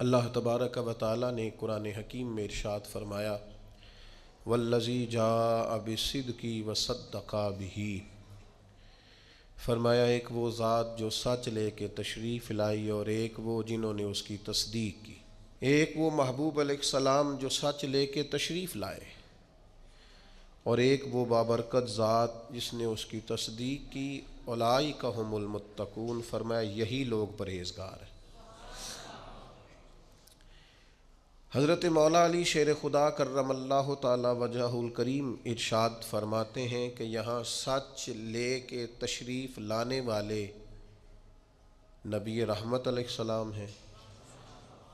اللہ تبارک و تعالی نے قرآن حکیم میں ارشاد فرمایا والذی جاء بالصدق وصدق بہ، فرمایا ایک وہ ذات جو سچ لے کے تشریف لائی اور ایک وہ جنہوں نے اس کی تصدیق کی۔ ایک وہ محبوب علیہ السلام جو سچ لے کے تشریف لائے، اور ایک وہ بابرکت ذات جس نے اس کی تصدیق کی۔ اولئک ھم المتقون، فرمایا یہی لوگ پرہیزگار ہیں۔ حضرت مولا علی شیر خدا کرم اللہ تعالی وجہہ الکریم ارشاد فرماتے ہیں کہ یہاں سچ لے کے تشریف لانے والے نبی رحمت علیہ السلام ہیں،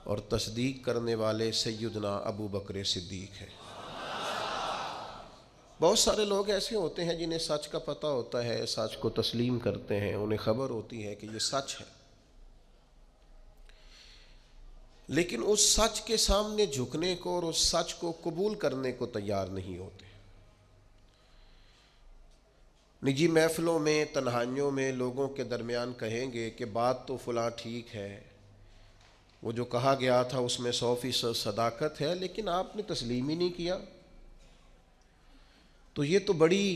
اور تصدیق کرنے والے سیدنا ابو بکر صدیق ہیں۔ بہت سارے لوگ ایسے ہوتے ہیں جنہیں سچ کا پتہ ہوتا ہے، سچ کو تسلیم کرتے ہیں، انہیں خبر ہوتی ہے کہ یہ سچ ہے، لیکن اس سچ کے سامنے جھکنے کو اور اس سچ کو قبول کرنے کو تیار نہیں ہوتے۔ نجی محفلوں میں، تنہائیوں میں لوگوں کے درمیان کہیں گے کہ بات تو فلاں ٹھیک ہے، وہ جو کہا گیا تھا اس میں 100% صداقت ہے، لیکن آپ نے تسلیم ہی نہیں کیا، تو یہ تو بڑی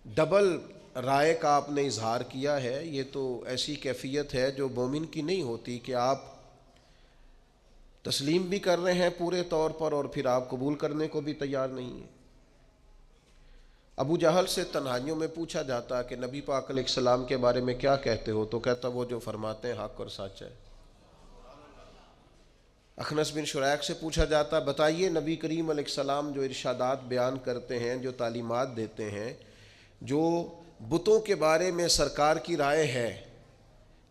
ڈبل رائے کا آپ نے اظہار کیا ہے، یہ تو ایسی کیفیت ہے جو مومن کی نہیں ہوتی کہ آپ تسلیم بھی کر رہے ہیں پورے طور پر اور پھر آپ قبول کرنے کو بھی تیار نہیں ہیں۔ ابو جہل سے تنہائیوں میں پوچھا جاتا کہ نبی پاک علیہ السلام کے بارے میں کیا کہتے ہو، تو کہتا وہ جو فرماتے ہیں حق اور سچ ہے۔ اخنس بن شریق سے پوچھا جاتا بتائیے نبی کریم علیہ السلام جو ارشادات بیان کرتے ہیں، جو تعلیمات دیتے ہیں، جو بتوں کے بارے میں سرکار کی رائے ہے،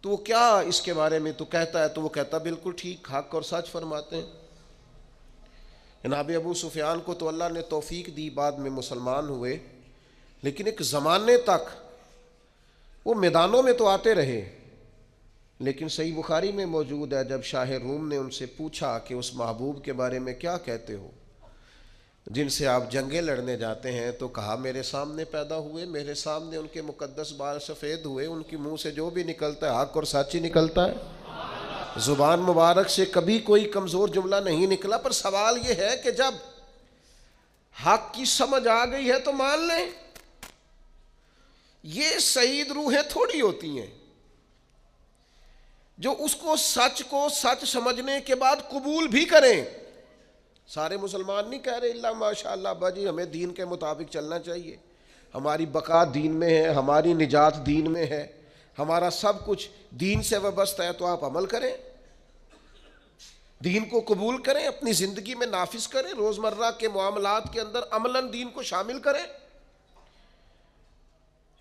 تو وہ کیا اس کے بارے میں تو کہتا ہے، تو وہ کہتا بالکل ٹھیک، حق اور سچ فرماتے ہیں۔ جناب ابو سفیان کو تو اللہ نے توفیق دی، بعد میں مسلمان ہوئے، لیکن ایک زمانے تک وہ میدانوں میں تو آتے رہے، لیکن صحیح بخاری میں موجود ہے جب شاہ روم نے ان سے پوچھا کہ اس محبوب کے بارے میں کیا کہتے ہو جن سے آپ جنگیں لڑنے جاتے ہیں، تو کہا میرے سامنے پیدا ہوئے، میرے سامنے ان کے مقدس بال سفید ہوئے، ان کی منہ سے جو بھی نکلتا ہے حق اور سچ ہی نکلتا ہے، زبان مبارک سے کبھی کوئی کمزور جملہ نہیں نکلا۔ پر سوال یہ ہے کہ جب حق کی سمجھ آ گئی ہے تو مان لیں، یہ سعید روحیں تھوڑی ہوتی ہیں جو اس کو سچ سمجھنے کے بعد قبول بھی کریں۔ سارے مسلمان نہیں کہہ رہے اللہ ماشاء اللہ باجی ہمیں دین کے مطابق چلنا چاہیے، ہماری بقا دین میں ہے، ہماری نجات دین میں ہے، ہمارا سب کچھ دین سے وابستہ ہے، تو آپ عمل کریں، دین کو قبول کریں، اپنی زندگی میں نافذ کریں، روزمرہ کے معاملات کے اندر عملاً دین کو شامل کریں۔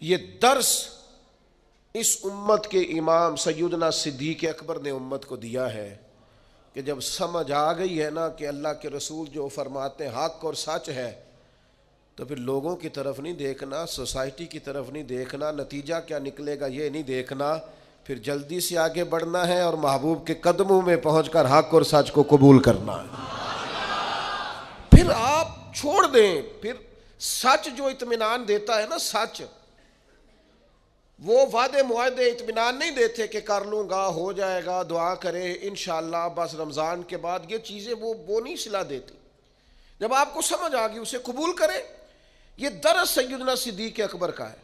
یہ درس اس امت کے امام سیدنا صدیق اکبر نے امت کو دیا ہے کہ جب سمجھ آ گئی ہے نا کہ اللہ کے رسول جو فرماتے ہیں حق اور سچ ہے، تو پھر لوگوں کی طرف نہیں دیکھنا، سوسائٹی کی طرف نہیں دیکھنا، نتیجہ کیا نکلے گا یہ نہیں دیکھنا، پھر جلدی سے آگے بڑھنا ہے اور محبوب کے قدموں میں پہنچ کر حق اور سچ کو قبول کرنا ہے۔ پھر آپ چھوڑ دیں، پھر سچ جو اطمینان دیتا ہے نا، سچ وہ وعدے معاہدے اطمینان نہیں دیتے کہ کر لوں گا، ہو جائے گا، دعا کرے انشاءاللہ بس رمضان کے بعد، یہ چیزیں وہ نہیں صلاح دیتی۔ جب آپ کو سمجھ آ گئی اسے قبول کریں۔ یہ درس سیدنا صدیق اکبر کا ہے۔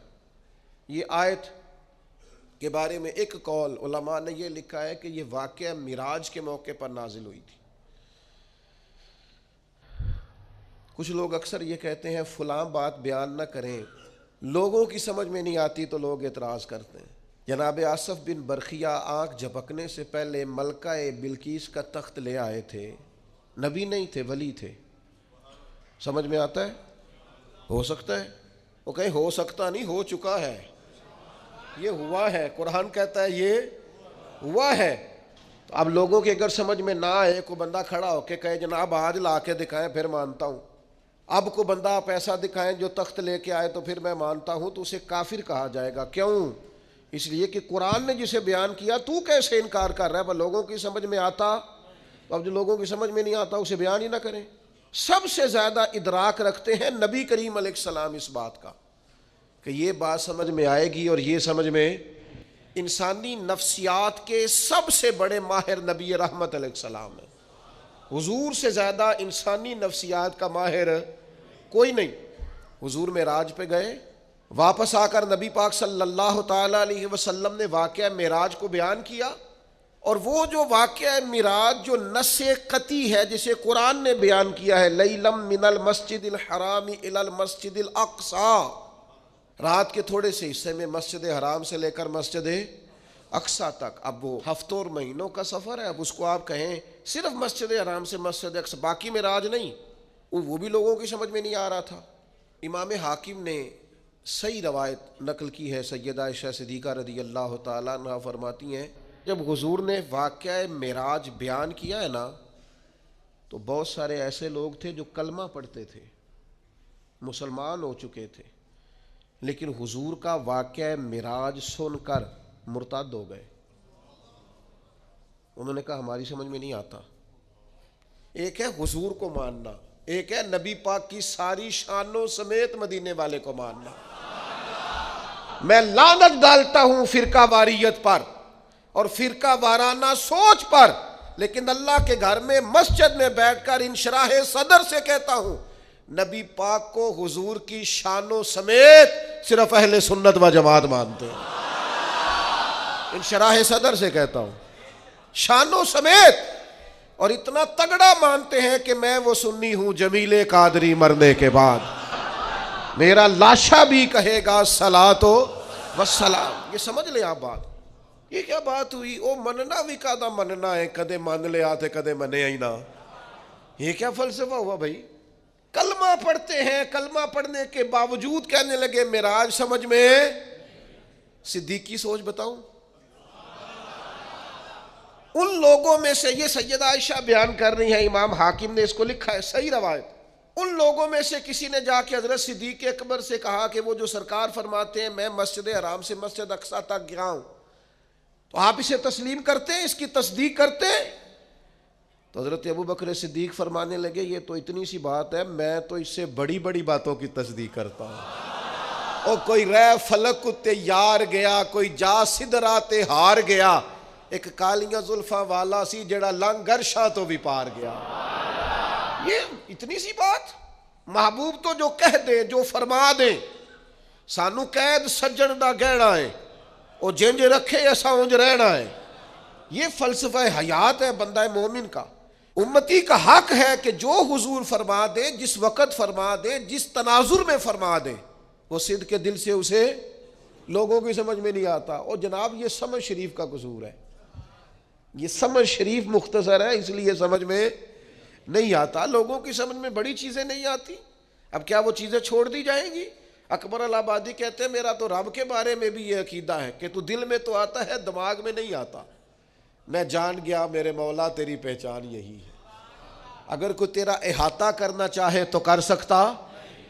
یہ آیت کے بارے میں ایک قول علماء نے یہ لکھا ہے کہ یہ واقعہ معراج کے موقع پر نازل ہوئی تھی۔ کچھ لوگ اکثر یہ کہتے ہیں فلاں بات بیان نہ کریں، لوگوں کی سمجھ میں نہیں آتی تو لوگ اعتراض کرتے ہیں۔ جناب آصف بن برقیہ آنکھ جھپکنے سے پہلے ملکہ بلقیس کا تخت لے آئے تھے، نبی نہیں تھے، ولی تھے۔ سمجھ میں آتا ہے؟ ہو سکتا ہے، وہ کہیں ہو سکتا نہیں، ہو چکا ہے، یہ ہوا ہے، قرآن کہتا ہے یہ ہوا ہے۔ تو اب لوگوں کی اگر سمجھ میں نہ آئے، کوئی بندہ کھڑا ہو کے کہے جناب آج لا کے دکھائیں پھر مانتا ہوں، اب کو بندہ آپ ایسا دکھائیں جو تخت لے کے آئے تو پھر میں مانتا ہوں، تو اسے کافر کہا جائے گا۔ کیوں؟ اس لیے کہ قرآن نے جسے بیان کیا تو کیسے انکار کر رہا ہے؟ پر لوگوں کی سمجھ میں آتا، تو اب جو لوگوں کی سمجھ میں نہیں آتا اسے بیان ہی نہ کریں۔ سب سے زیادہ ادراک رکھتے ہیں نبی کریم علیہ السلام اس بات کا کہ یہ بات سمجھ میں آئے گی اور یہ سمجھ میں انسانی نفسیات کے سب سے بڑے ماہر نبی رحمت علیہ السلام ہے. حضور سے زیادہ انسانی نفسیات کا ماہر کوئی نہیں. حضور معراج پہ گئے, واپس آ کر نبی پاک صلی اللہ تعالی علیہ وسلم نے واقعہ معراج کو بیان کیا, اور وہ جو واقعہ معراج جو نص قطعی ہے جسے قرآن نے بیان کیا ہے, لیلم من المسجد الحرام الی المسجد الاقصی, رات کے تھوڑے سے حصے میں مسجد حرام سے لے کر مسجد اقصی تک. اب وہ ہفتوں اور مہینوں کا سفر ہے, اب اس کو آپ کہیں صرف مسجد حرام سے مسجد اقصی, باقی معراج نہیں, وہ بھی لوگوں کی سمجھ میں نہیں آ رہا تھا. امام حاکم نے صحیح روایت نقل کی ہے, سیدہ عائشہ صدیقہ رضی اللہ تعالیٰ عنہ فرماتی ہیں جب حضور نے واقعہ معراج بیان کیا ہے نا, تو بہت سارے ایسے لوگ تھے جو کلمہ پڑھتے تھے, مسلمان ہو چکے تھے, لیکن حضور کا واقعہ معراج سن کر مرتد ہو گئے. انہوں نے کہا ہماری سمجھ میں نہیں آتا. ایک ہے حضور کو ماننا, ایک ہے نبی پاک کی ساری شانوں سمیت مدینے والے کو ماننا. میں لعنت ڈالتا ہوں فرقہ واریت پر اور فرقہ وارانہ سوچ پر, لیکن اللہ کے گھر میں مسجد میں بیٹھ کر انشراح صدر سے کہتا ہوں نبی پاک کو حضور کی شانوں سمیت صرف اہل سنت و جماعت مانتے ہیں. انشراح صدر سے کہتا ہوں شانوں سمیت, اور اتنا تگڑا مانتے ہیں کہ میں وہ سنی ہوں جمیل قادری مرنے کے بعد میرا لاشا بھی کہے گا صلاۃ و سلام. یہ سمجھ لیں آپ بات, یہ کیا بات ہوئی؟ او مننا بھی کادا مننا ہے, کدے مان لے آتے کدے منے ہی نہ. یہ کیا فلسفہ ہوا بھائی؟ کلمہ پڑھتے ہیں, کلمہ پڑھنے کے باوجود کہنے لگے معراج سمجھ میں. صدیق کی سوچ بتاؤں, ان لوگوں میں سے, یہ سیدہ عائشہ بیان کر رہی ہیں, امام حاکم نے اس کو لکھا ہے صحیح روایت, ان لوگوں میں سے کسی نے جا کے حضرت صدیق اکبر سے کہا کہ وہ جو سرکار فرماتے ہیں میں مسجد حرام سے مسجد اقصی تک گیا ہوں, تو آپ اسے تسلیم کرتے ہیں, اس کی تصدیق کرتے ہیں؟ تو حضرت ابو بکر صدیق فرمانے لگے یہ تو اتنی سی بات ہے, میں تو اس سے بڑی بڑی باتوں کی تصدیق کرتا ہوں. اور کوئی رے فلک تے یار گیا, کوئی جا سدراتے ہار گیا, ایک کالیاں زلفاں والا سی جڑا لنگر شاہ تو بھی پار گیا. یہ اتنی سی بات؟ محبوب تو جو کہہ دیں, جو فرما دیں, سانو قید سجن دا گہنا ہے, او جنج رکھے ایسا اونج رہنا ہے. یہ فلسفہ حیات ہے بندہ مومن کا. امتی کا حق ہے کہ جو حضور فرما دے, جس وقت فرما دے, جس تناظر میں فرما دے, وہ صدق کے دل سے اسے لوگوں کی سمجھ میں نہیں آتا. اور جناب یہ سمجھ شریف کا قصور ہے, یہ سمجھ شریف مختصر ہے, اس لیے سمجھ میں نہیں آتا. لوگوں کی سمجھ میں بڑی چیزیں نہیں آتی. اب کیا وہ چیزیں چھوڑ دی جائیں گی؟ اکبر الہآبادی کہتے ہیں میرا تو رب کے بارے میں بھی یہ عقیدہ ہے کہ تو دل میں تو آتا ہے دماغ میں نہیں آتا. میں جان گیا میرے مولا تیری پہچان یہی ہے. اگر کوئی تیرا احاطہ کرنا چاہے تو کر سکتا,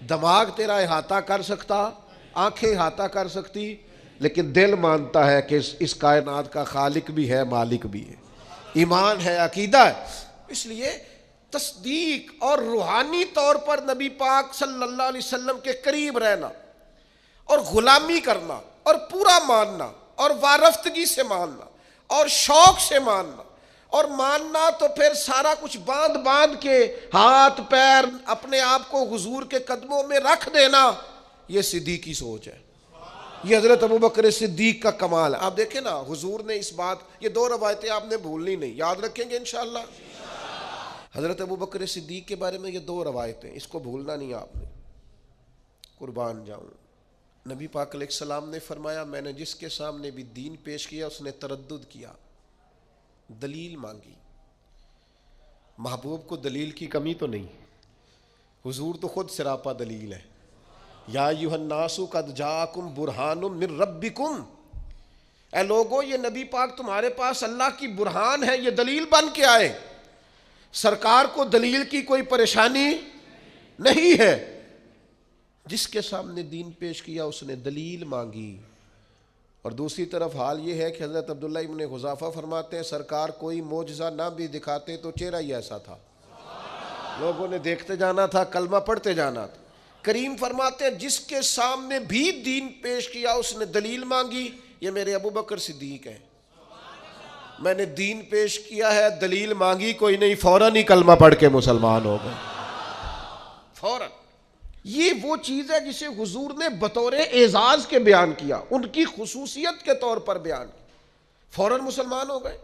دماغ تیرا احاطہ کر سکتا, آنکھیں احاطہ کر سکتی, لیکن دل مانتا ہے کہ اس کائنات کا خالق بھی ہے, مالک بھی ہے. ایمان ہے, عقیدہ ہے. اس لیے تصدیق اور روحانی طور پر نبی پاک صلی اللہ علیہ وسلم کے قریب رہنا اور غلامی کرنا اور پورا ماننا اور وارفتگی سے ماننا اور شوق سے ماننا, اور ماننا تو پھر سارا کچھ باندھ باندھ کے ہاتھ پیر اپنے آپ کو حضور کے قدموں میں رکھ دینا, یہ صدیق کی سوچ ہے. یہ حضرت ابو بکر صدیق کا کمال ہے. آپ دیکھیں نا حضور نے اس بات, یہ دو روایتیں آپ نے بھولنی نہیں, یاد رکھیں گے انشاءاللہ. حضرت ابو بکر صدیق کے بارے میں یہ دو روایتیں, اس کو بھولنا نہیں آپ نے. قربان جاؤں, نبی پاک علیہ السلام نے فرمایا میں نے جس کے سامنے بھی دین پیش کیا اس نے تردد کیا, دلیل مانگی. محبوب کو دلیل کی کمی تو نہیں, حضور تو خود سراپا دلیل ہے. یا ایھا الناس قد جاءکم برہان من ربکم, اے لوگو یہ نبی پاک تمہارے پاس اللہ کی برہان ہے, یہ دلیل بن کے آئے. سرکار کو دلیل کی کوئی پریشانی نہیں ہے. جس کے سامنے دین پیش کیا اس نے دلیل مانگی. اور دوسری طرف حال یہ ہے کہ حضرت عبداللہ ابن حذافہ فرماتے ہیں سرکار کوئی معجزہ نہ بھی دکھاتے تو چہرہ ہی ایسا تھا, لوگوں نے دیکھتے جانا تھا, کلمہ پڑھتے جانا تھا. کریم فرماتے ہیں جس کے سامنے بھی دین پیش کیا اس نے دلیل مانگی, یہ میرے ابو بکر صدیق ہیں، میں نے دین پیش کیا ہے، دلیل مانگی کوئی نہیں، فوراً ہی کلمہ پڑھ کے مسلمان ہو گئے، فوراً۔ یہ وہ چیز ہے جسے حضور نے بطور اعزاز کے بیان کیا، ان کی خصوصیت کے طور پر بیان کیا، فوراً مسلمان ہو گئے۔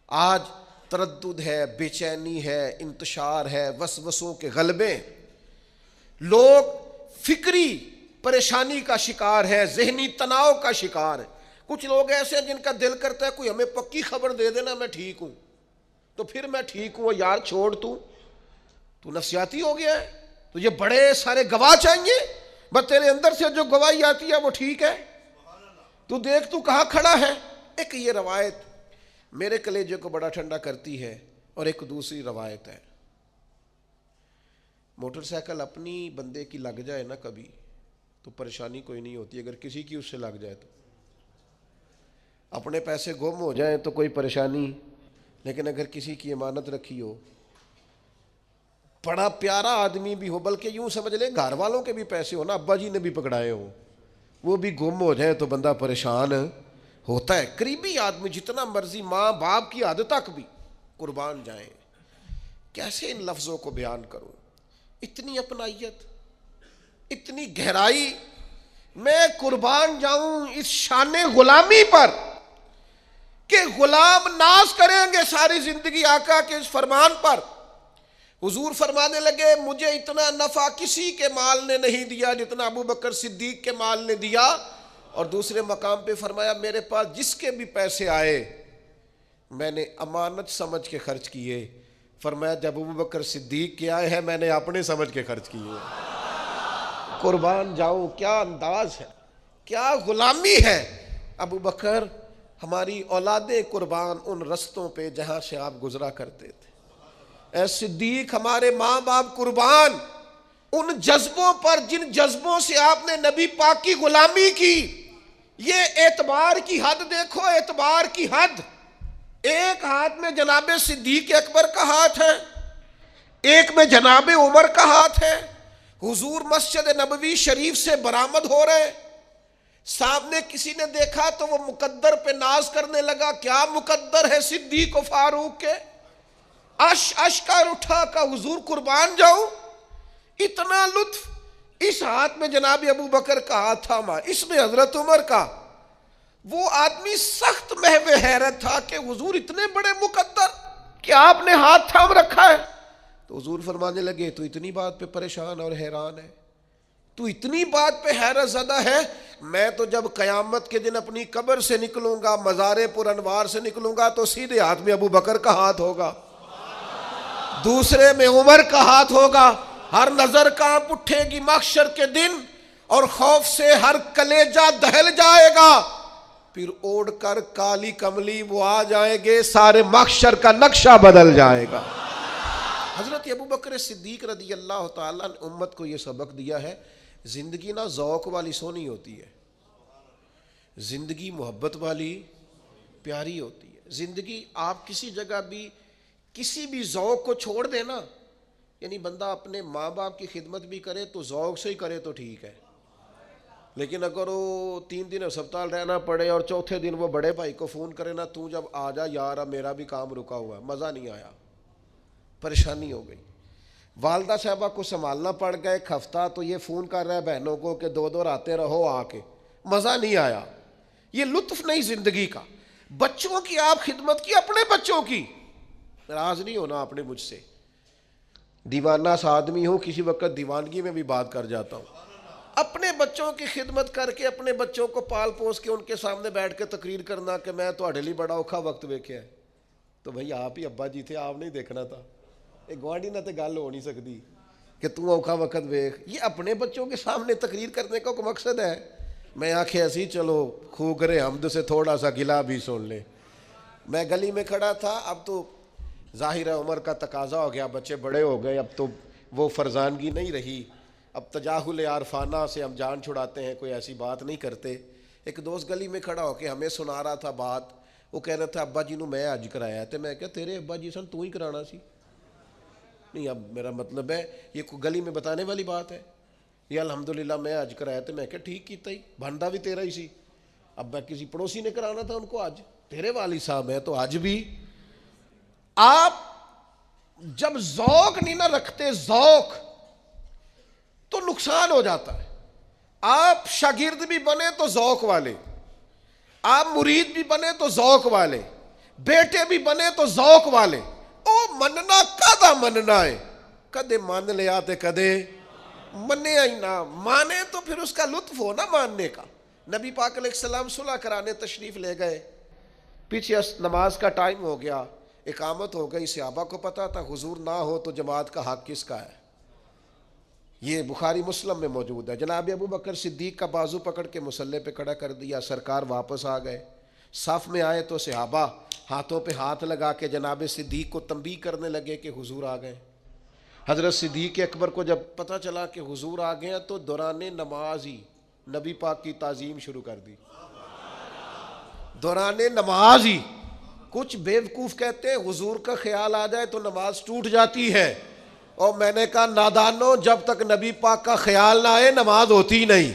آج تردد ہے، بے چینی ہے، انتشار ہے، وسوسوں کے غلبے، لوگ فکری پریشانی کا شکار ہے، ذہنی تناؤ کا شکار ہے۔ کچھ لوگ ایسے ہیں جن کا دل کرتا ہے کوئی ہمیں پکی خبر دے دینا میں ٹھیک ہوں، تو پھر میں ٹھیک ہوں، یار چھوڑ تو نفسیاتی ہو گیا ہے، تو یہ بڑے سارے گواہ چاہیے، بس تیرے اندر سے جو گواہی آتی ہے وہ ٹھیک ہے، تو دیکھ تو کہاں کھڑا ہے۔ ایک یہ روایت میرے کلیجے کو بڑا ٹھنڈا کرتی ہے، اور ایک دوسری روایت ہے، موٹر سائیکل اپنی بندے کی لگ جائے نا کبھی تو پریشانی کوئی نہیں ہوتی، اگر کسی کی اس سے لگ جائے تو اپنے پیسے گم ہو جائیں تو کوئی پریشانی، لیکن اگر کسی کی امانت رکھی ہو، بڑا پیارا آدمی بھی ہو، بلکہ یوں سمجھ لیں گھر والوں کے بھی پیسے ہو نا، ابا جی نے بھی پکڑائے ہوں، وہ بھی گم ہو جائیں تو بندہ پریشان ہوتا ہے۔ قریبی آدمی جتنا مرضی ماں باپ کی حد تک بھی قربان جائیں۔ کیسے ان لفظوں کو بیان کروں، اتنی اپنائیت، اتنی گہرائی، میں قربان جاؤں اس شان غلامی پر کہ غلام ناز کریں گے ساری زندگی آقا کے اس فرمان پر۔ حضور فرمانے لگے مجھے اتنا نفع کسی کے مال نے نہیں دیا جتنا ابو بکر صدیق کے مال نے دیا، اور دوسرے مقام پہ فرمایا میرے پاس جس کے بھی پیسے آئے میں نے امانت سمجھ کے خرچ کیے، فرمایا جب ابو بکر صدیق کے آئے ہیں میں نے اپنے سمجھ کے خرچ کیے۔ قربان جاؤں، کیا انداز ہے، کیا غلامی ہے۔ ابو بکر ہماری اولادیں قربان ان رستوں پہ جہاں سے آپ گزرا کرتے تھے، اے صدیق ہمارے ماں باپ قربان ان جذبوں پر جن جذبوں سے آپ نے نبی پاک کی غلامی کی۔ یہ اعتبار کی حد دیکھو، اعتبار کی حد، ایک ہاتھ میں جناب صدیق اکبر کا ہاتھ ہے، ایک میں جناب عمر کا ہاتھ ہے، حضور مسجد نبوی شریف سے برآمد ہو رہے، سامنے کسی نے دیکھا تو وہ مقدر پہ ناز کرنے لگا، کیا مقدر ہے صدیق و فاروق کے، اش کر اٹھا کا حضور قربان جاؤں، اتنا لطف۔ اس ہاتھ میں جناب ابو بکر کا ہاتھ تھاما، اس میں حضرت عمر کا۔ وہ آدمی سخت محو حیرت تھا کہ حضور اتنے بڑے مقدر کہ آپ نے ہاتھ تھام رکھا ہے۔ تو حضور فرمانے لگے تو اتنی بات پہ پریشان اور حیران ہے، تو اتنی بات پہ حیرت زدہ ہے، میں تو جب قیامت کے دن اپنی قبر سے نکلوں گا، مزار پر انوار سے نکلوں گا، تو سیدھے ہاتھ میں ابو بکر کا ہاتھ ہوگا، دوسرے میں عمر کا ہاتھ ہوگا، ہر نظر کانپ اٹھے گی محشر کے دن، اور خوف سے ہر کلیجہ دہل جائے گا، پھر اوڑھ کر کالی کملی وہ آ جائیں گے، سارے محشر کا نقشہ بدل جائے گا۔ حضرت ابو بکر صدیق رضی اللہ تعالیٰ نے امت کو یہ سبق دیا ہے، زندگی نہ ذوق والی سونی ہوتی ہے، زندگی محبت والی پیاری ہوتی ہے۔ زندگی آپ کسی جگہ بھی کسی بھی ذوق کو چھوڑ دینا، یعنی بندہ اپنے ماں باپ کی خدمت بھی کرے تو ذوق سے ہی کرے تو ٹھیک ہے، لیکن اگر وہ 3 دن ہسپتال رہنا پڑے اور چوتھے دن وہ بڑے بھائی کو فون کرے نا تو جب آ جا یار اب میرا بھی کام رکا ہوا ہے، مزہ نہیں آیا، پریشانی ہو گئی۔ والدہ صاحبہ کو سنبھالنا پڑ گیا ایک ہفتہ، تو یہ فون کر رہا ہے بہنوں کو کہ 2 آتے رہو، آ کے مزہ نہیں آیا، یہ لطف نہیں زندگی کا۔ بچوں کی آپ خدمت کی، اپنے بچوں کی، ناراض نہیں ہونا اپنے مجھ سے، دیوانہ سا آدمی ہوں، کسی وقت دیوانگی میں بھی بات کر جاتا ہوں، اپنے بچوں کی خدمت کر کے اپنے بچوں کو پال پوس کے ان کے سامنے بیٹھ کے تقریر کرنا کہ میں تو لیے بڑا اوکھا وقت ویکھیا ہے، تو بھائی آپ ہی ابا جی تھے، آپ نہیں دیکھنا تھا، ایک گوانڈی نہ تے گل ہو نہیں سکتی کہ تو اوکھا وقت ویکھ۔ یہ اپنے بچوں کے سامنے تقریر کرنے کا کوئی مقصد ہے؟ میں آنکھیں ایسی چلو خوگرے حمد سے تھوڑا سا گلا بھی سن لے۔ میں گلی میں کھڑا تھا، اب تو ظاہر ہے عمر کا تقاضا ہو گیا، بچے بڑے ہو گئے، اب تو وہ فرزانگی نہیں رہی، اب تجاہل عارفانہ سے ہم جان چھڑاتے ہیں، کوئی ایسی بات نہیں کرتے۔ ایک دوست گلی میں کھڑا ہو کے ہمیں سنا رہا تھا بات، وہ کہہ رہا تھا ابا جی نو میں حج کرایا ہے، میں کہا تیرے ابا جی سن تو ہی کرانا سی، نہیں اب میرا مطلب ہے یہ کوئی گلی میں بتانے والی بات ہے، یہ الحمدللہ میں حج کرایا، تو میں کہا ٹھیک کیتا ہی، بندا بھی تیرا ہی سی، اب میں کسی پڑوسی نے کرانا تھا ان کو، آج تیرے والد صاحب ہیں تو آج بھی آپ جب ذوق نہیں نہ رکھتے، ذوق، تو نقصان ہو جاتا ہے۔ آپ شاگرد بھی بنے تو ذوق والے، آپ مرید بھی بنے تو ذوق والے، بیٹے بھی بنے تو ذوق والے۔ او مننا کدا مننا ہے، کدے مان لیا تے کدے منے ہی نہ مانے، تو پھر اس کا لطف ہو نا ماننے کا۔ نبی پاک علیہ السلام صلح کرانے تشریف لے گئے، پیچھے نماز کا ٹائم ہو گیا، اقامت ہو گئی، صحابہ کو پتا تھا حضور نہ ہو تو جماعت کا حق کس کا ہے، یہ بخاری مسلم میں موجود ہے۔ جناب ابو بکر صدیق کا بازو پکڑ کے مصلی پہ کھڑا کر دیا، سرکار واپس آ گئے، صف میں آئے تو صحابہ ہاتھوں پہ ہاتھ لگا کے جناب صدیق کو تنبیہ کرنے لگے کہ حضور آ گئے۔ حضرت صدیق اکبر کو جب پتہ چلا کہ حضور آ گئے تو دوران نماز ہی نبی پاک کی تعظیم شروع کر دی، دوران نماز ہی۔ کچھ بیوقوف کہتے ہیں حضور کا خیال آ جائے تو نماز ٹوٹ جاتی ہے، اور میں نے کہا نادانو، جب تک نبی پاک کا خیال نہ آئے نماز ہوتی نہیں۔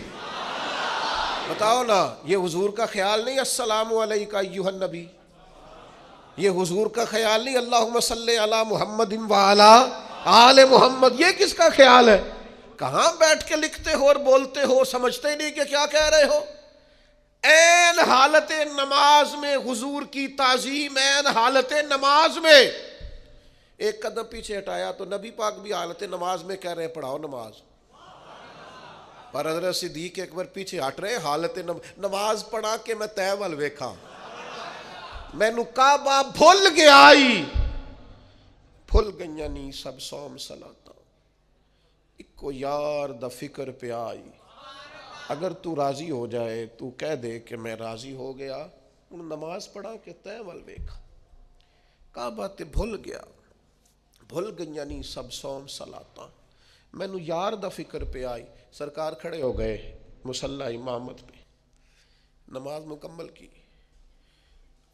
بتاؤ نا، یہ حضور کا خیال نہیں السلام علیکہ ایھا النبی، یہ حضور کا خیال نہیں اللہم صلی علی محمد وعلی آل محمد، یہ کس کا خیال ہے؟ کہاں بیٹھ کے لکھتے ہو اور بولتے ہو، سمجھتے ہی نہیں کہ کیا کہہ رہے ہو۔ عین حالت نماز میں حضور کی تعظیم، عین حالت نماز میں ایک قدم پیچھے ہٹایا تو نبی پاک بھی حالت نماز میں کہہ رہے ہیں پڑھاؤ نماز، پر حضرت صدیق اکبر پیچھے ہٹ رہے، حالت نماز پڑھا کے میں تے ول ویکھاں، مینوں کعبہ بھول گیا ہی، بھول گئیاں نی سب صوم صلاتاں، اکو یار دا فکر پہ آئی۔ اگر تو راضی ہو جائے، تو کہہ دے کہ میں راضی ہو گیا، ان نماز پڑھا کے تے ول ویکھاں، کعبہ تے بھول گیا، بھول گئیاں نی سب صوم صلاتاں، مینوں یار دا فکر پہ آئی۔ سرکار کھڑے ہو گئے مصلی امامت پہ، نماز مکمل کی،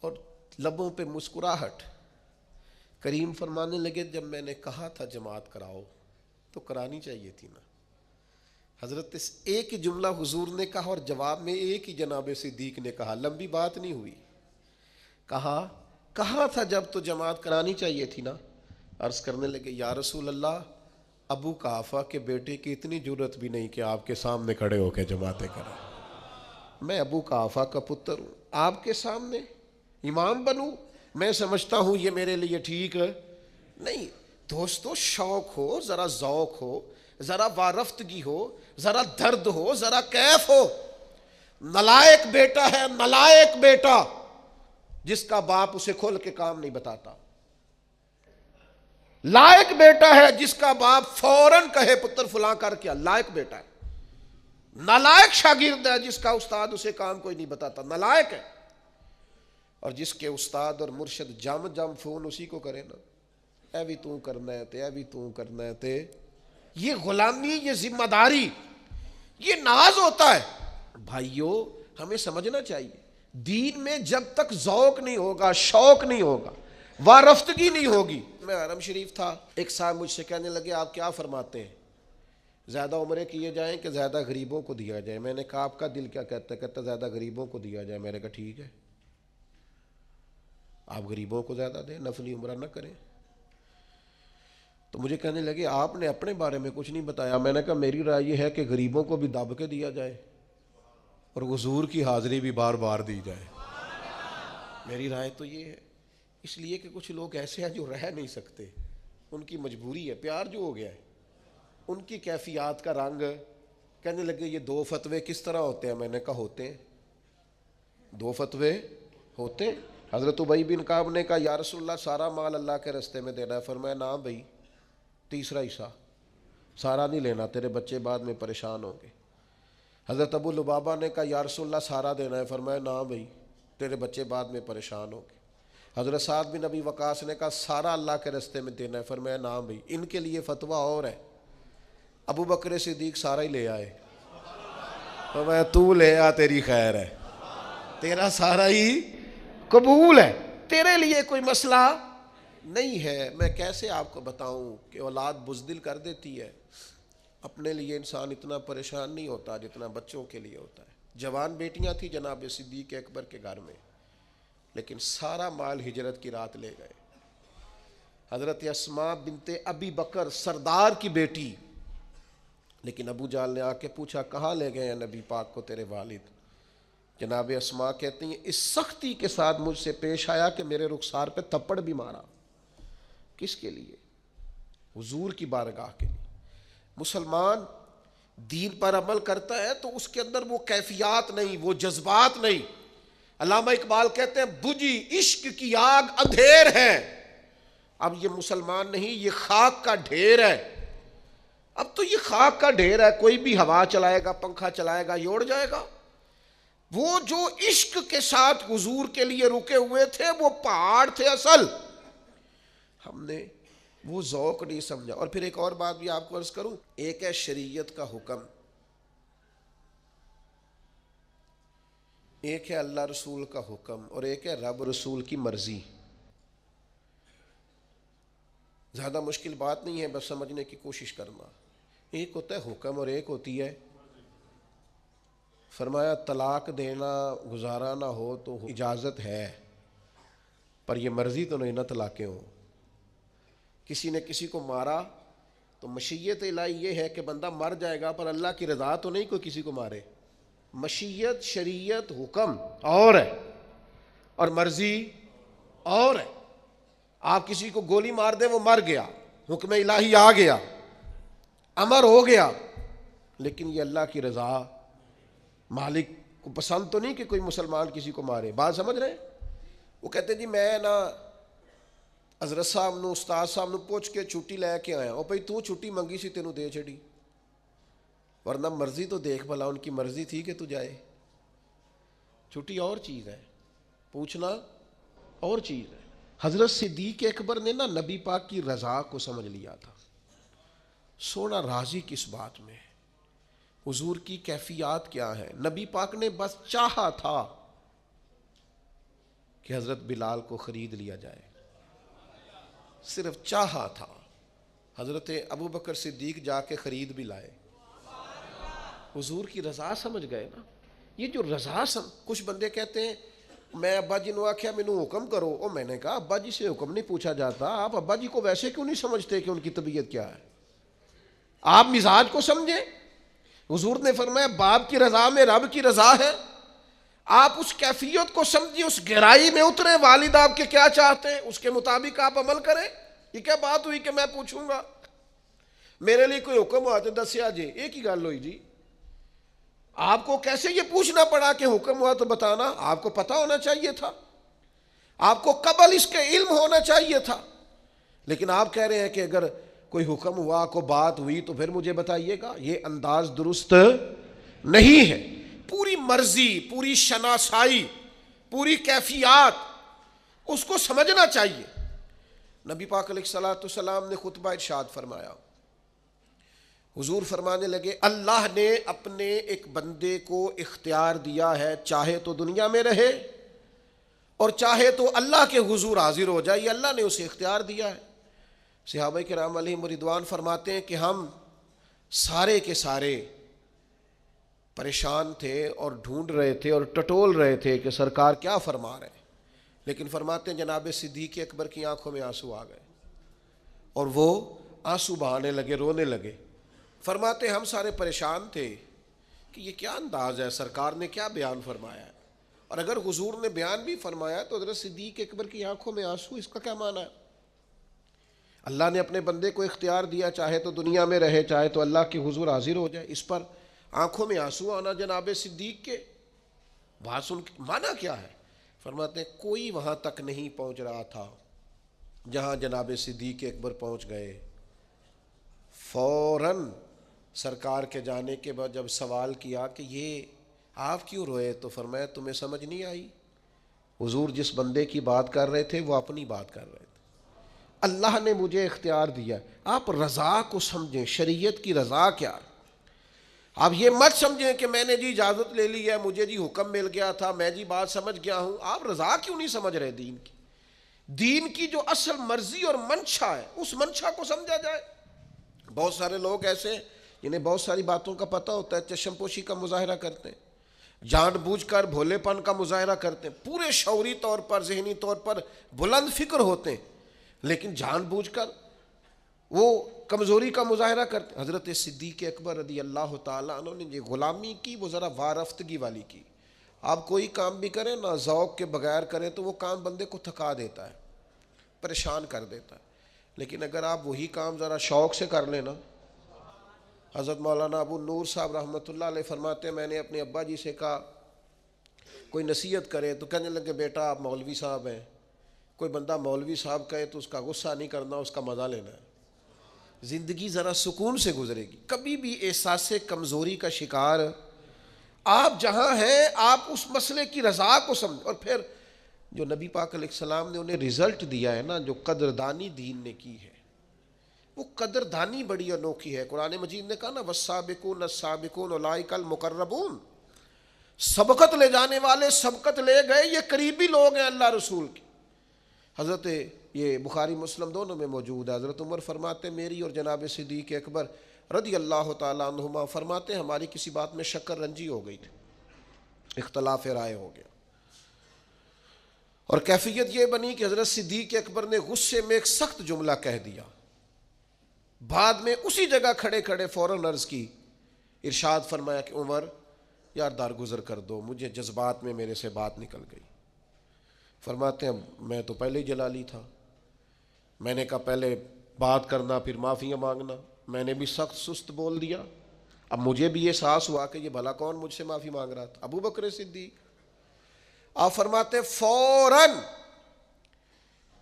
اور لبوں پہ مسکراہٹ۔ کریم فرمانے لگے جب میں نے کہا تھا جماعت کراؤ تو کرانی چاہیے تھی نا۔ حضرت ایک ہی جملہ حضور نے کہا اور جواب میں ایک ہی جناب صدیق نے کہا، لمبی بات نہیں ہوئی، کہا تھا جب تو جماعت کرانی چاہیے تھی نا۔ عرض کرنے لگے یا رسول اللہ، ابو قحافہ کے بیٹے کی اتنی جرت بھی نہیں کہ آپ کے سامنے کھڑے ہو کے جماعتیں کرائیں، میں ابو قحافہ کا پتر ہوں، آپ کے سامنے امام بنوں؟ میں سمجھتا ہوں یہ میرے لیے ٹھیک نہیں۔ دوستو، شوق ہو، ذرا ذوق ہو، ذرا وارفتگی ہو، ذرا درد ہو، ذرا کیف ہو۔ نلائق بیٹا ہے، نلائق بیٹا جس کا باپ اسے کھول کے کام نہیں بتاتا، لائق بیٹا ہے جس کا باپ فوراً کہے پتر فلاں کر کیا، لائق بیٹا ہے۔ نالائق شاگرد ہے جس کا استاد اسے کام کوئی نہیں بتاتا، نالائق ہے۔ اور جس کے استاد اور مرشد جم فون اسی کو کرے نا، اے بھی تو کرنا ہے تے، اے بھی تو کرنا ہے تے، یہ غلامی، یہ ذمہ داری، یہ ناز ہوتا ہے۔ بھائیو، ہمیں سمجھنا چاہیے دین میں جب تک ذوق نہیں ہوگا، شوق نہیں ہوگا، وارفتگی نہیں ہوگی۔ میں حرم شریف تھا، ایک صاحب مجھ سے کہنے لگے آپ کیا فرماتے ہیں، زیادہ عمرے کیے جائیں کہ زیادہ غریبوں کو دیا جائے؟ میں نے کہا آپ کا دل کیا کہتا ہے؟ کہتا زیادہ غریبوں کو دیا جائے۔ میں نے کہا ٹھیک ہے، آپ غریبوں کو زیادہ دیں، نفلی عمرہ نہ کریں۔ تو مجھے کہنے لگے آپ نے اپنے بارے میں کچھ نہیں بتایا۔ میں نے کہا میری رائے یہ ہے کہ غریبوں کو بھی دب کے دیا جائے اور حضور کی حاضری بھی بار بار دی جائے۔ میری رائے تو یہ ہے، اس لیے کہ کچھ لوگ ایسے ہیں جو رہ نہیں سکتے، ان کی مجبوری ہے، پیار جو ہو گیا ہے، ان کی کیفیات کا رنگ۔ کہنے لگے یہ دو فتوے کس طرح ہوتے ہیں؟ میں نے کہا ہوتے ہیں، دو فتوے ہوتے ہیں۔ حضرت ابی بن کعب نے کہا یا رسول اللہ سارا مال اللہ کے راستے میں دینا ہے؟ فرمایا نہ بھائی، تیسرا حصہ، سارا نہیں لینا، تیرے بچے بعد میں پریشان ہوں گے۔ حضرت ابو لبابہ نے کہا یا رسول اللہ سارا دینا ہے؟ فرمایا نہ بھائی، تیرے بچے بعد میں پریشان ہوں گے۔ حضرت سعد بن ابی وقاص نے کہا سارا اللہ کے راستے میں دینا ہے؟ فرمایا نہ بھائی، ان کے لیے فتویٰ اور ہے۔ ابو بکر صدیق سارا ہی لے آئے، فرمایا تو لے آ، تیری خیر ہے، تیرا سارا ہی قبول ہے، تیرے لیے کوئی مسئلہ نہیں ہے۔ میں کیسے آپ کو بتاؤں کہ اولاد بزدل کر دیتی ہے، اپنے لیے انسان اتنا پریشان نہیں ہوتا جتنا بچوں کے لیے ہوتا ہے۔ جوان بیٹیاں تھیں جناب صدیق اکبر کے گھر میں، لیکن سارا مال ہجرت کی رات لے گئے۔ حضرت اسماء بنت ابی بکر سردار کی بیٹی، لیکن ابو جہل نے آ کے پوچھا کہاں لے گئے ہیں نبی پاک کو تیرے والد؟ جناب اسماء کہتی ہیں اس سختی کے ساتھ مجھ سے پیش آیا کہ میرے رخسار پہ تھپڑ بھی مارا۔ کس کے لیے؟ حضور کی بارگاہ کے لیے۔ مسلمان دین پر عمل کرتا ہے تو اس کے اندر وہ کیفیات نہیں، وہ جذبات نہیں۔ علامہ اقبال کہتے ہیں بجھی عشق کی آگ اندھیر ہے، اب یہ مسلمان نہیں، یہ خاک کا ڈھیر ہے۔ اب تو یہ خاک کا ڈھیر ہے، کوئی بھی ہوا چلائے گا، پنکھا چلائے گا، یہ اڑ جائے گا۔ وہ جو عشق کے ساتھ حضور کے لیے رکے ہوئے تھے وہ پہاڑ تھے اصل۔ ہم نے وہ ذوق نہیں سمجھا۔ اور پھر ایک اور بات بھی آپ کو عرض کروں، ایک ہے شریعت کا حکم، ایک ہے اللہ رسول کا حکم، اور ایک ہے رب رسول کی مرضی۔ زیادہ مشکل بات نہیں ہے، بس سمجھنے کی کوشش کرنا۔ ایک ہوتا ہے حکم اور ایک ہوتی ہے، فرمایا طلاق دینا گزارا نہ ہو تو اجازت ہے، پر یہ مرضی تو نہیں نہ طلاقیں ہوں۔ کسی نے کسی کو مارا تو مشیت الہی یہ ہے کہ بندہ مر جائے گا، پر اللہ کی رضا تو نہیں کوئی کسی کو مارے۔ مشیت، شریعت، حکم اور ہے اور مرضی اور ہے۔ آپ کسی کو گولی مار دیں وہ مر گیا، حکم الہی آ گیا، امر ہو گیا، لیکن یہ اللہ کی رضا، مالک کو پسند تو نہیں کہ کوئی مسلمان کسی کو مارے۔ بات سمجھ رہے ہیں؟ وہ کہتے جی میں نا حضرت صاحب نو استاد صاحب نو پوچھ کے چھٹی لے کے آیا، او بھائی تو چھٹی منگی سی تینوں دے چھڑی، ورنہ مرضی تو دیکھ بھلا، ان کی مرضی تھی کہ تو جائے۔ چھٹی اور چیز ہے، پوچھنا اور چیز ہے۔ حضرت صدیق اکبر نے نا نبی پاک کی رضا کو سمجھ لیا تھا۔ سونا راضی کس بات میں، حضور کی کیفیات کیا ہے۔ نبی پاک نے بس چاہا تھا کہ حضرت بلال کو خرید لیا جائے، صرف چاہا تھا۔ حضرت ابو بکر صدیق جا کے خرید بھی لائے۔ حضور کی رضا سمجھ گئے نا۔ یہ جو رضا کچھ بندے کہتے ہیں میں ابا جی نے آخیا مینوں حکم کرو، اور میں نے کہا ابا جی سے حکم نہیں پوچھا جاتا، آپ ابا جی کو ویسے کیوں نہیں سمجھتے کہ ان کی طبیعت کیا ہے؟ آپ مزاج کو سمجھیں۔ حضور نے فرمایا باپ کی رضا میں رب کی رضا ہے، آپ اس کیفیت کو سمجھیں، اس گہرائی میں اتریں، والد آپ کے کیا چاہتے ہیں اس کے مطابق آپ عمل کریں۔ یہ کیا بات ہوئی کہ میں پوچھوں گا میرے لیے کوئی حکم ہوا تو دسیا جی، ایک ہی گل ہوئی جی۔ آپ کو کیسے یہ پوچھنا پڑا کہ حکم ہوا تو بتانا؟ آپ کو پتا ہونا چاہیے تھا، آپ کو قبل اس کے علم ہونا چاہیے تھا، لیکن آپ کہہ رہے ہیں کہ اگر کوئی حکم ہوا، کوئی بات ہوئی تو پھر مجھے بتائیے گا۔ یہ انداز درست نہیں ہے۔ پوری مرضی، پوری شناسائی، پوری کیفیات اس کو سمجھنا چاہیے۔ نبی پاک علیہ الصلوۃ والسلام نے خطبہ ارشاد فرمایا، حضور فرمانے لگے اللہ نے اپنے ایک بندے کو اختیار دیا ہے، چاہے تو دنیا میں رہے اور چاہے تو اللہ کے حضور حاضر ہو جائے، یہ اللہ نے اسے اختیار دیا ہے۔ صحابہ کرام علیہم رضوان فرماتے ہیں کہ ہم سارے کے سارے پریشان تھے اور ڈھونڈ رہے تھے اور ٹٹول رہے تھے کہ سرکار کیا فرما رہے ہیں، لیکن فرماتے ہیں جناب صدیق اکبر کی آنکھوں میں آنسو آ گئے اور وہ آنسو بہانے لگے، رونے لگے۔ فرماتے ہیں ہم سارے پریشان تھے کہ یہ کیا انداز ہے، سرکار نے کیا بیان فرمایا ہے، اور اگر حضور نے بیان بھی فرمایا تو حضرت صدیق اکبر کی آنکھوں میں آنسو، اس کا کیا معنی ہے؟ اللہ نے اپنے بندے کو اختیار دیا، چاہے تو دنیا میں رہے چاہے تو اللہ کے حضور حاضر ہو جائے، اس پر آنکھوں میں آنسو آنا جناب صدیق کے، بات سن کے معنی کیا ہے؟ فرماتے ہیں کوئی وہاں تک نہیں پہنچ رہا تھا جہاں جناب صدیق اکبر پہنچ گئے۔ فوراً سرکار کے جانے کے بعد جب سوال کیا کہ یہ آپ کیوں روئے، تو فرمایا تمہیں سمجھ نہیں آئی، حضور جس بندے کی بات کر رہے تھے وہ اپنی بات کر رہے تھے، اللہ نے مجھے اختیار دیا۔ آپ رضا کو سمجھیں، شریعت کی رضا کیا؟ آپ یہ مت سمجھیں کہ میں نے جی اجازت لے لی ہے، مجھے جی حکم مل گیا تھا، میں جی بات سمجھ گیا ہوں۔ آپ رضا کیوں نہیں سمجھ رہے دین کی؟ دین کی جو اصل مرضی اور منشا ہے اس منشا کو سمجھا جائے۔ بہت سارے لوگ ایسے جنہیں بہت ساری باتوں کا پتہ ہوتا ہے، چشم پوشی کا مظاہرہ کرتے ہیں، جان بوجھ کر بھولے پن کا مظاہرہ کرتے ہیں، پورے شعوری طور پر ذہنی طور پر بلند فکر ہوتے ہیں، لیکن جان بوجھ کر وہ کمزوری کا مظاہرہ کرتے ہیں۔ حضرت صدیق اکبر رضی اللہ تعالیٰ عنہ نے یہ غلامی کی، وہ ذرا وارفتگی والی کی۔ آپ کوئی کام بھی کریں نہ ذوق کے بغیر کریں تو وہ کام بندے کو تھکا دیتا ہے، پریشان کر دیتا ہے، لیکن اگر آپ وہی کام ذرا شوق سے کر لیں نا۔ حضرت مولانا ابو نور صاحب رحمۃ اللہ علیہ فرماتے ہیں، میں نے اپنے ابا جی سے کہا کوئی نصیحت کرے تو کہنے لگے بیٹا آپ مولوی صاحب ہیں، کوئی بندہ مولوی صاحب کہے تو اس کا غصہ نہیں کرنا، اس کا مزہ لینا ہے، زندگی ذرا سکون سے گزرے گی۔ کبھی بھی احساس کمزوری کا شکار آپ جہاں ہیں آپ اس مسئلے کی رضا کو سمجھ، اور پھر جو نبی پاک علیہ السلام نے انہیں رزلٹ دیا ہے نا، جو قدردانی دین نے کی ہے، وہ قدردانی بڑی انوکھی ہے۔ قرآن مجید نے کہا نا والسابقون السابقون اولئک المقربون، سبقت لے جانے والے سبقت لے گئے، یہ قریبی لوگ ہیں اللہ رسول کے۔ حضرت یہ بخاری مسلم دونوں میں موجود ہے، حضرت عمر فرماتے میری اور جناب صدیق اکبر رضی اللہ تعالیٰ عنہما فرماتے ہماری کسی بات میں شکر رنجی ہو گئی تھی، اختلاف رائے ہو گیا، اور کیفیت یہ بنی کہ حضرت صدیق اکبر نے غصے میں ایک سخت جملہ کہہ دیا، بعد میں اسی جگہ کھڑے کھڑے فوراً عرض کی، ارشاد فرمایا کہ عمر یار درگزر کر دو، مجھے جذبات میں میرے سے بات نکل گئی۔ فرماتے ہیں میں تو پہلے ہی جلالی تھا، میں نے کہا پہلے بات کرنا پھر معافیاں مانگنا، میں نے بھی سخت سست بول دیا، اب مجھے بھی احساس ہوا کہ یہ بھلا کون مجھ سے معافی مانگ رہا تھا، ابو بکر صدیق۔ آپ فرماتے فوراً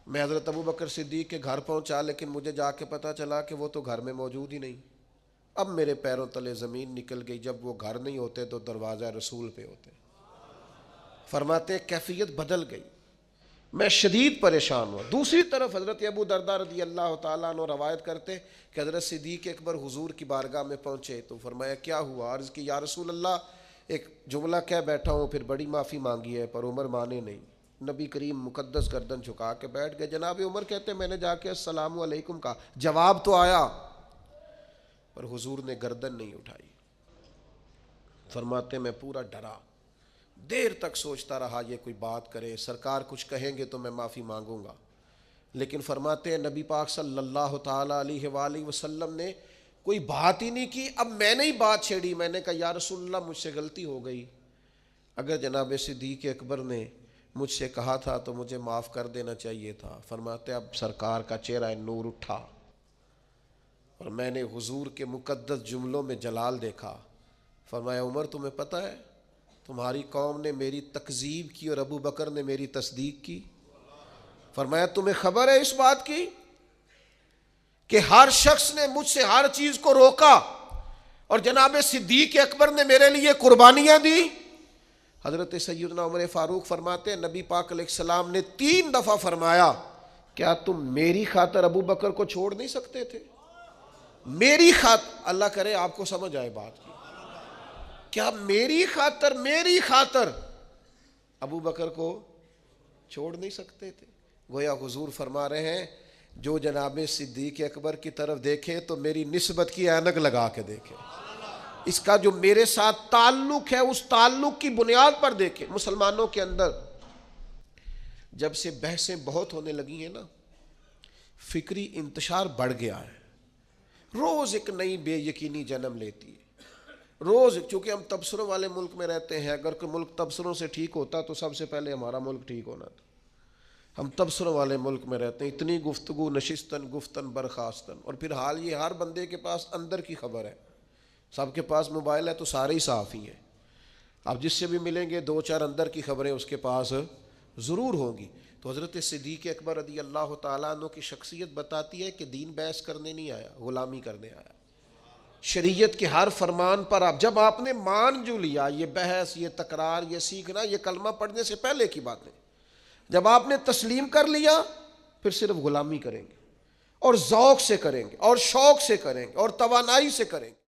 میں حضرت ابو بکر صدیق کے گھر پہنچا، لیکن مجھے جا کے پتا چلا کہ وہ تو گھر میں موجود ہی نہیں۔ اب میرے پیروں تلے زمین نکل گئی، جب وہ گھر نہیں ہوتے تو دروازہ رسول پہ ہوتے۔ فرماتے کیفیت بدل گئی، میں شدید پریشان ہوا۔ دوسری طرف حضرت ابو درداء رضی اللہ تعالیٰ عنہ روایت کرتے کہ حضرت صدیق اکبر حضور کی بارگاہ میں پہنچے تو فرمایا کیا ہوا؟ عرض کی یا رسول اللہ ایک جملہ کہہ بیٹھا ہوں، پھر بڑی معافی مانگی ہے پر عمر مانے نہیں۔ نبی کریم مقدس گردن جھکا کے بیٹھ گئے۔ جناب عمر کہتے میں نے جا کے السلام علیکم کہا، جواب تو آیا پر حضور نے گردن نہیں اٹھائی۔ فرماتے میں پورا ڈرا، دیر تک سوچتا رہا یہ کوئی بات کرے، سرکار کچھ کہیں گے تو میں معافی مانگوں گا، لیکن فرماتے ہیں نبی پاک صلی اللہ تعالیٰ علیہ وآلہ وسلم نے کوئی بات ہی نہیں کی۔ اب میں نے ہی بات چھیڑی، میں نے کہا یا رسول اللہ مجھ سے غلطی ہو گئی، اگر جناب صدیق اکبر نے مجھ سے کہا تھا تو مجھے معاف کر دینا چاہیے تھا۔ فرماتے اب سرکار کا چہرہ نور اٹھا اور میں نے حضور کے مقدس جملوں میں جلال دیکھا۔ فرمایا عمر تمہیں پتہ ہے تمہاری قوم نے میری تکذیب کی اور ابو بکر نے میری تصدیق کی۔ فرمایا تمہیں خبر ہے اس بات کی کہ ہر شخص نے مجھ سے ہر چیز کو روکا اور جناب صدیق اکبر نے میرے لیے قربانیاں دی۔ حضرت سیدنا عمر فاروق فرماتے ہیں نبی پاک علیہ السلام نے 3 دفعہ فرمایا کیا تم میری خاطر ابو بکر کو چھوڑ نہیں سکتے تھے؟ میری خاطر، اللہ کرے آپ کو سمجھ آئے بات کی، کیا میری خاطر ابو بکر کو چھوڑ نہیں سکتے تھے؟ گویا حضور فرما رہے ہیں جو جناب صدیق اکبر کی طرف دیکھے تو میری نسبت کی اینک لگا کے دیکھے، اس کا جو میرے ساتھ تعلق ہے اس تعلق کی بنیاد پر دیکھے۔ مسلمانوں کے اندر جب سے بحثیں بہت ہونے لگی ہیں نا، فکری انتشار بڑھ گیا ہے، روز ایک نئی بے یقینی جنم لیتی ہے، روز، چونکہ ہم تبصروں والے ملک میں رہتے ہیں، اگر کوئی ملک تبصروں سے ٹھیک ہوتا تو سب سے پہلے ہمارا ملک ٹھیک ہونا تھا۔ ہم تبصروں والے ملک میں رہتے ہیں، اتنی گفتگو نشستن گفتن برخاستن، اور پھر حال یہ ہر بندے کے پاس اندر کی خبر ہے، سب کے پاس موبائل ہے تو سارے ہی صحافی ہیں، آپ جس سے بھی ملیں گے 2-4 اندر کی خبریں اس کے پاس ضرور ہوں گی۔ تو حضرت صدیق اکبر رضی اللہ تعالیٰ عنہ کی شخصیت بتاتی ہے کہ دین بحث کرنے نہیں آیا، غلامی کرنے آیا۔ شریعت کے ہر فرمان پر جب آپ نے مان جو لیا، یہ بحث، یہ تکرار، یہ سیکھنا، یہ کلمہ پڑھنے سے پہلے کی بات ہے، جب آپ نے تسلیم کر لیا پھر صرف غلامی کریں گے، اور ذوق سے کریں گے، اور شوق سے کریں گے، اور توانائی سے کریں گے۔